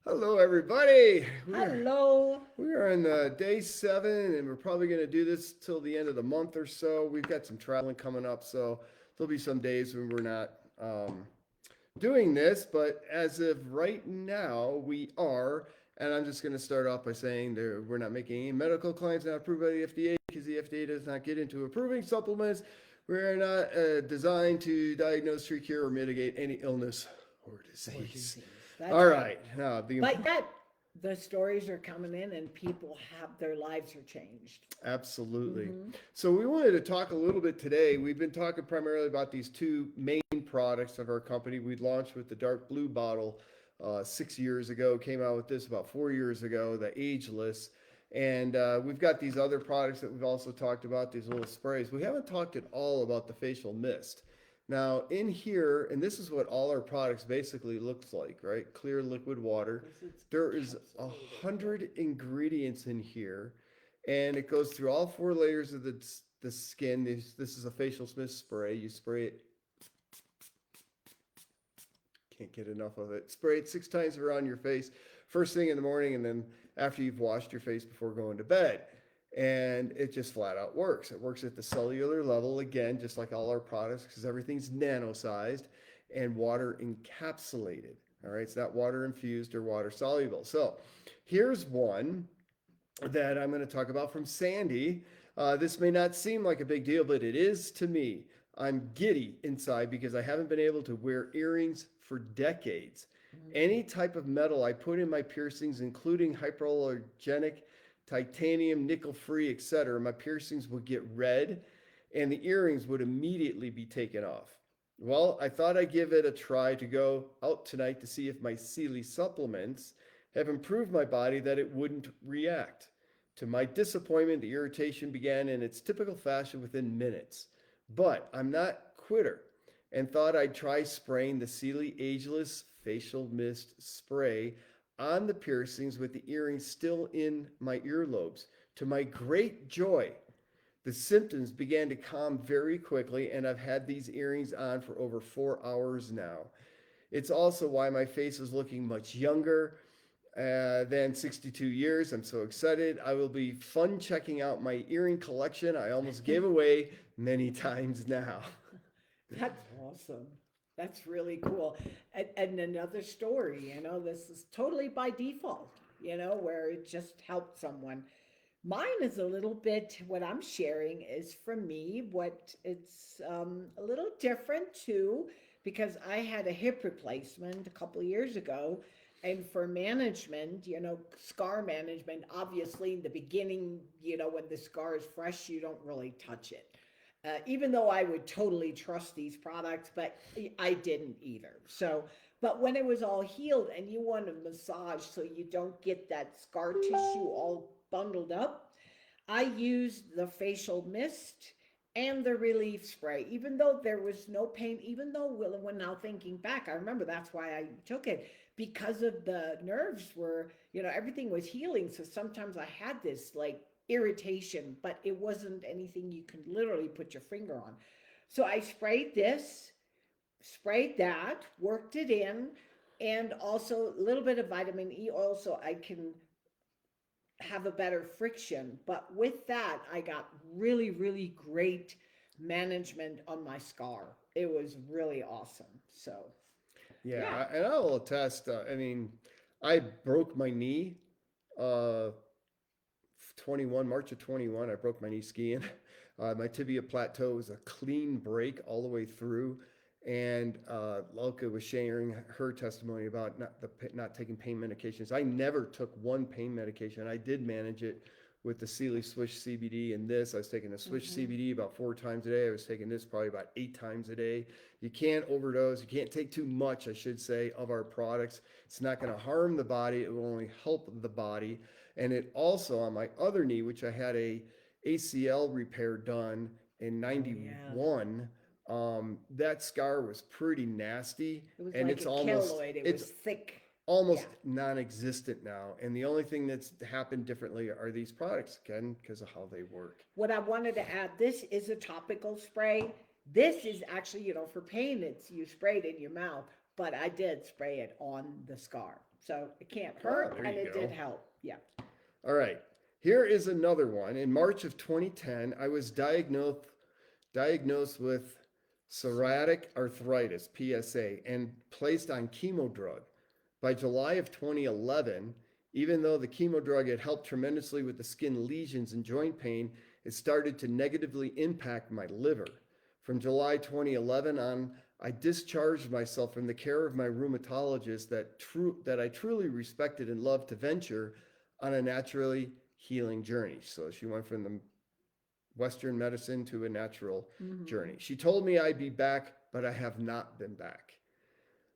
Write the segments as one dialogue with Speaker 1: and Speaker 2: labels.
Speaker 1: Hello, everybody.
Speaker 2: Hello.
Speaker 1: We are on day 7, and we're probably going to do this till the end of the month or so. We've got some traveling coming up, so there'll be some days when we're not doing this. But as of right now, we are. And I'm just going to start off by saying that we're not making any medical claims not approved by the FDA because the FDA does not get into approving supplements. We're not designed to diagnose, treat, cure, or mitigate any illness or
Speaker 2: Or
Speaker 1: disease.
Speaker 2: disease. That's
Speaker 1: All
Speaker 2: right.
Speaker 1: right. Now, the
Speaker 2: But yet, the stories are coming in and people have their lives are changed.
Speaker 1: Absolutely.
Speaker 2: Hmm.
Speaker 1: So we wanted to talk a little bit today. We've been talking primarily about these two main products of our company. We launched with the dark blue bottle 6 years ago, came out with this about 4 years ago, the Ageless. And we've got these other products that we've also talked about, these little sprays. We haven't talked at all about the facial mist. Now, in here, and this is what all our products basically looks like, right? Clear liquid water.
Speaker 2: Because it's
Speaker 1: There is a
Speaker 2: encapsulated, right?
Speaker 1: hundred ingredients in here, and it goes through all 4 layers of the skin. This is a facial mist spray. You spray it, can't get enough of it. Spray it 6 times around your face, first thing in the morning, and then after you've washed your face before going to bed. And it just flat out works. It works at the cellular level again, just like all our products, because everything's nano sized and water encapsulated. All right, it's not water infused or water soluble. So here's one that I'm going to talk about from Sandy. This may not seem like a big deal, but it is to me. I'm giddy inside because I haven't been able to wear earrings for decades. Any type of metal I put in my piercings, including hypoallergenic, titanium, nickel free, etc., my piercings would get red and the earrings would immediately be taken off. Well, I thought I'd give it a try to go out tonight to see if my CILI supplements have improved my body that it wouldn't react. To my disappointment, the irritation began in its typical fashion within minutes. But I'm not quitter and thought I'd try spraying the CILI Ageless facial mist spray on the piercings with the earrings still in my earlobes. To my great joy, the symptoms began to calm very quickly, and I've had these earrings on for over 4 hours now. It's also why my face is looking much younger than 62 years. I'm so excited. I will be fun checking out my earring collection I almost gave away many times now.
Speaker 2: That's awesome. That's really cool. And another story, this is totally by default, where it just helped someone. Mine is a little bit, what I'm sharing is from me, what it's a little different too, because I had a hip replacement a couple of years ago. And for management, scar management, obviously in the beginning, when the scar is fresh, you don't really touch it. Even though I would totally trust these products, but I didn't either. So, but when it was all healed and you want to massage so you don't get that scar tissue all bundled up, I used the facial mist and the relief spray, even though there was no pain, even though when now thinking back, I remember that's why I took it because of the nerves were, everything was healing. So sometimes I had this like irritation, but it wasn't anything you can literally put your finger on. So I sprayed this, sprayed that, worked it in, and also a little bit of vitamin E oil so I can have a better friction. But with that, I got really, really great management on my scar. It was really awesome. So, yeah.
Speaker 1: Yeah, and I'll attest. I mean, I broke my knee. 21 March of 21. I broke my knee skiing. My tibia plateau was a clean break all the way through. And Lelka was sharing her testimony about not taking pain medications. I never took one pain medication. I did manage it with the CILI Swish CBD and this. I was taking the Swish
Speaker 2: Hmm.
Speaker 1: CBD about 4 times a day. I was taking this probably about 8 times a day. You can't overdose. You can't take too much, I should say, of our products. It's not going to harm the body. It will only help the body. And it also, on my other knee, which I had a ACL repair done in
Speaker 2: Oh, yeah.
Speaker 1: 91, that scar was pretty nasty,
Speaker 2: It was
Speaker 1: and
Speaker 2: like a keloid. It was
Speaker 1: it's
Speaker 2: thick. Yeah.
Speaker 1: almost non-existent now. And the only thing that's happened differently are these products, again, because of how they work.
Speaker 2: What I wanted to add, this is a topical spray. This is actually, for pain, it's you spray it in your mouth, but I did spray it on the scar. So it can't hurt,
Speaker 1: there
Speaker 2: and
Speaker 1: you
Speaker 2: it
Speaker 1: go.
Speaker 2: did help. Yeah.
Speaker 1: All right. Here is another one. In March of 2010, I was diagnosed with psoriatic arthritis, PSA, and placed on chemo drug. By July of 2011, even though the chemo drug had helped tremendously with the skin lesions and joint pain, it started to negatively impact my liver. From July 2011 on, I discharged myself from the care of my rheumatologist that I truly respected and loved to venture on a naturally healing journey. So she went from the Western medicine to a natural journey. She told me I'd be back, but I have not been back.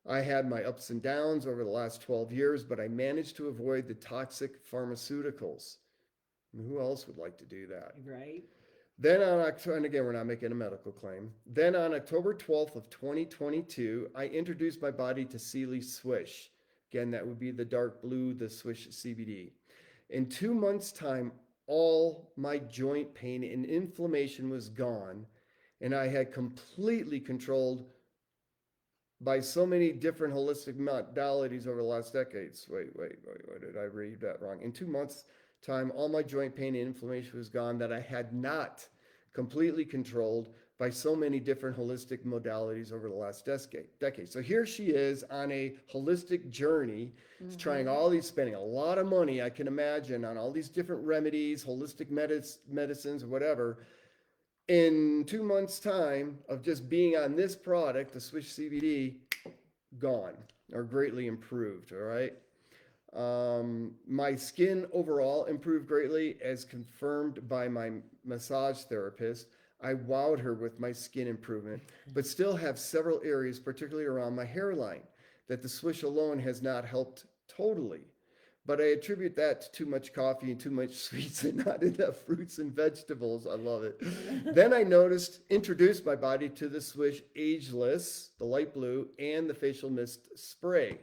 Speaker 1: I had my ups and downs over the last 12 years, but I managed to avoid the toxic pharmaceuticals. Who else would like to do that?
Speaker 2: Right.
Speaker 1: Then on October, and again, we're not making a medical claim. Then on October 12th of 2022, I introduced my body to CILI Swish. Again, that would be the dark blue, the Swish CBD. In 2 months' time, all my joint pain and inflammation was gone, and I had completely controlled by so many different holistic modalities over the last decades. Wait, did I read that wrong? In 2 months' time, all my joint pain and inflammation was gone that I had not completely controlled by so many different holistic modalities over the last decade. So here she is on a holistic journey, trying all these, spending a lot of money, I can imagine, on all these different remedies, holistic medicines, or whatever. In 2 months' time of just being on this product, the Swish CBD, gone or greatly improved. All right. My skin overall improved greatly, as confirmed by my massage therapist. I wowed her with my skin improvement, but still have several areas, particularly around my hairline, that the Swish alone has not helped totally. But I attribute that to too much coffee and too much sweets and not enough fruits and vegetables. I love it. Then I introduced my body to the Swish Ageless, the light blue, and the facial mist spray.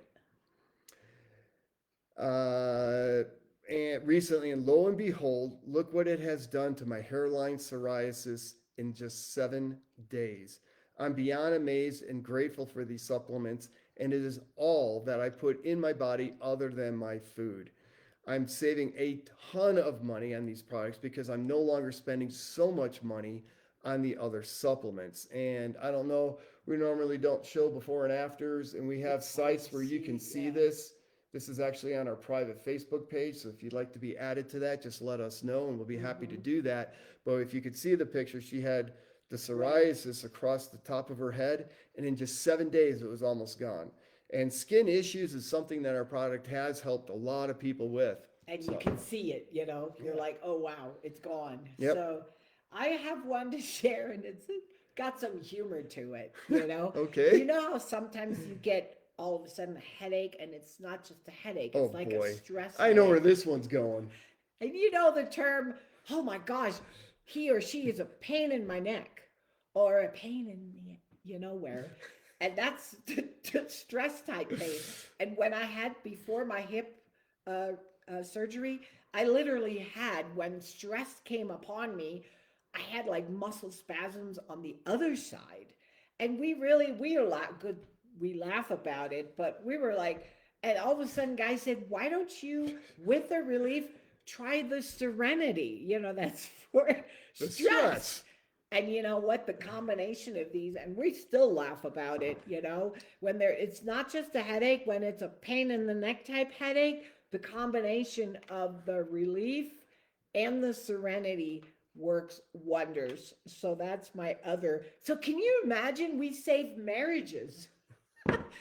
Speaker 1: And recently, and lo and behold, look what it has done to my hairline psoriasis in just 7 days. I'm beyond amazed and grateful for these supplements, and it is all that I put in my body other than my food. I'm saving a ton of money on these products because I'm no longer spending so much money on the other supplements. And I don't know, we normally don't show before and afters, and we have sites where you can see this. This is actually on our private Facebook page, so if you'd like to be added to that, just let us know, and we'll be happy to do that. But if you could see the picture, she had the psoriasis across the top of her head, and in just 7 days, it was almost gone. And skin issues is something that our product has helped a lot of people with.
Speaker 2: And you can see it, you're like, oh, wow, it's gone.
Speaker 1: Yep.
Speaker 2: So I have one to share, and it's got some humor to it,
Speaker 1: Okay.
Speaker 2: You know how sometimes you get all of a sudden a headache, and it's not just a headache,
Speaker 1: Oh
Speaker 2: it's like
Speaker 1: boy.
Speaker 2: a stress
Speaker 1: I know where
Speaker 2: headache.
Speaker 1: this one's going.
Speaker 2: And you know the term, oh my gosh, he or she is a pain in my neck, or a pain in the where. And that's the stress type pain. And when I had, before my hip surgery, I literally had, when stress came upon me, I had like muscle spasms on the other side. And we are good. We laugh about it, but we were like, and all of a sudden, guy said, why don't you, with the relief, try the Serenity? That's for
Speaker 1: The
Speaker 2: stress. And you know what? The combination of these, and we still laugh about it, when it's not just a headache, when it's a pain in the neck type headache, the combination of the relief and the Serenity works wonders. So that's my other. So can you imagine, we save marriages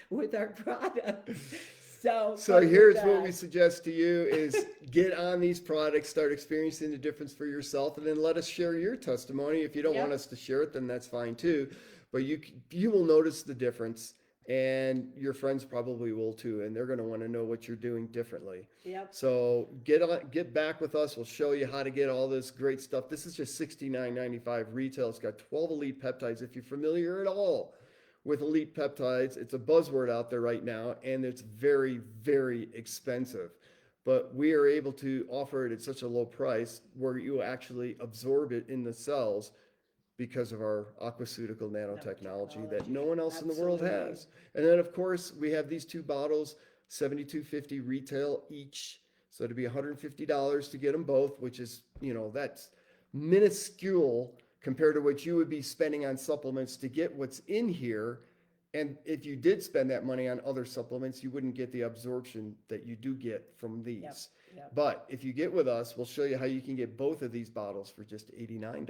Speaker 2: with our products?
Speaker 1: So here's what we suggest to you is get on these products, start experiencing the difference for yourself, and then let us share your testimony. If you don't want us to share it, then that's fine too. But you will notice the difference, and your friends probably will too, and they're going to want to know what you're doing differently.
Speaker 2: Yep.
Speaker 1: So get back with us. We'll show you how to get all this great stuff. This is just $69.95 retail. It's got 12 elite peptides. If you're familiar at all with elite peptides, it's a buzzword out there right now, and it's very, very expensive. But we are able to offer it at such a low price where you actually absorb it in the cells because of our aquaceutical nanotechnology that no one else in the world has. And then, of course, we have these 2 bottles $72.50 retail each. So it'd be $150 to get them both, which is, that's minuscule compared to what you would be spending on supplements to get what's in here. And if you did spend that money on other supplements, you wouldn't get the absorption that you do get from these.
Speaker 2: Yep.
Speaker 1: But if you get with us, we'll show you how you can get both of these bottles for just $89.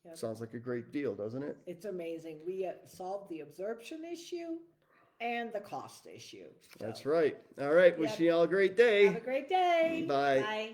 Speaker 2: Yep.
Speaker 1: Sounds like a great deal, doesn't it?
Speaker 2: It's amazing. We solved the absorption issue and the cost issue. So,
Speaker 1: That's right. All right.
Speaker 2: Yep.
Speaker 1: Wishing you all a great day.
Speaker 2: have a great day.
Speaker 1: Bye.
Speaker 2: Bye.